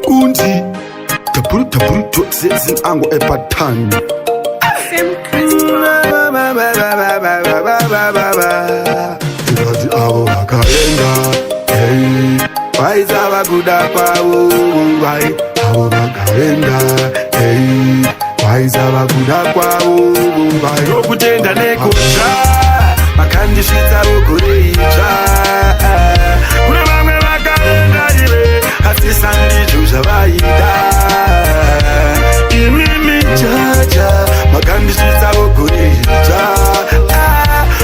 Undi Tapuru Tutsis in Ango Epatan Samcris. Because our Kaenda, hey, why is our good up? Why our Kaenda, hey, why is our good up? Why no kutenda nekucha, makandi shita ukureja. Kuna mamwe wakaenda iwe, hasi sandi juza waida. Imimi jaja, makandi shita ukureja.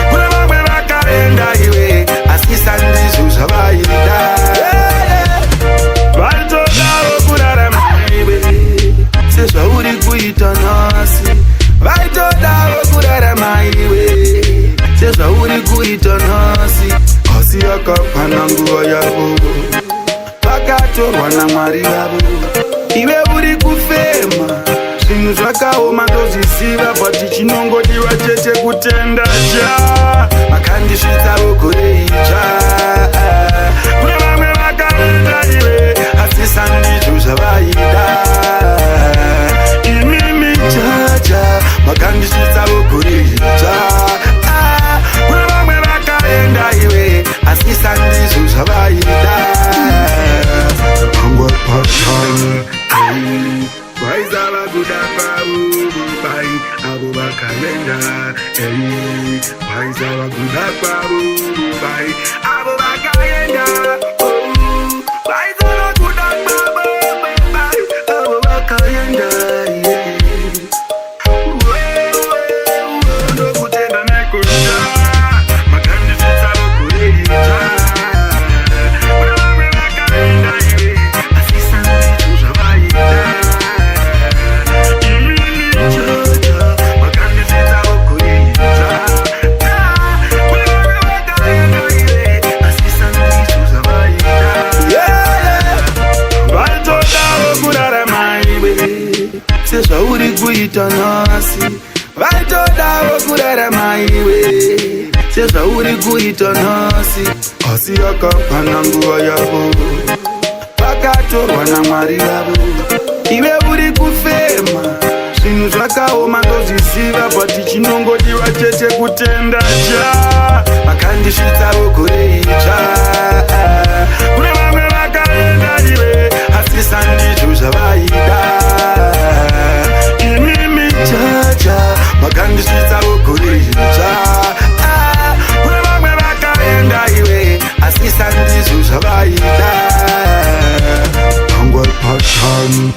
Kuna mamwe wakaenda iwe, hasi sandi juza waida. Vaitoda wokurarama iwe, sezva uri kuita nhasi. Vaitoda wokurarama iwe, sezva uri kuita nhasi. Asi yakapana nguva yavo, vakatorwa naMwari vavo. Iwe uri kufema, zvinhu zvakaoma ndozvisiva, but chinongodiwa chete kutenda cha. Makandisvitsa wokureija, kune vamwe vakaenda iwe, asi sandizvo zvavaida. Imimi jaja, makandisvitsa wokureija, kune vamwe vakaenda iwe, asi sandizvo zvavaida. Angwa Epatan, vaizava kuda kwavo, bai avo vakaenda, vaizava kuda kwavo, bai avo vakaenda, vaizava kuda kwavo, bai avo vakaenda. Ndokutenda nekuja, makandisvitsa wokureija. Sezva uri kuita nhasi, vaitoda wokurarama iwe, sezva uri kuita nhasi. Asi yakapana nguva yavo, vakatorwa naMwari vavo. Iwe uri kufema, zvinhu zvakaoma ndozvisiva, but chinongodiwa chete kutenda cha. Makandisvitsa wokureija, kune vamwe vakaenda iwe, asi sandizvo zvavaida. Imimi jaja, makandisvitsa wokureija, kune vamwe vakaenda iwe, asi sandizvo zvavaida. Angwa Epatan.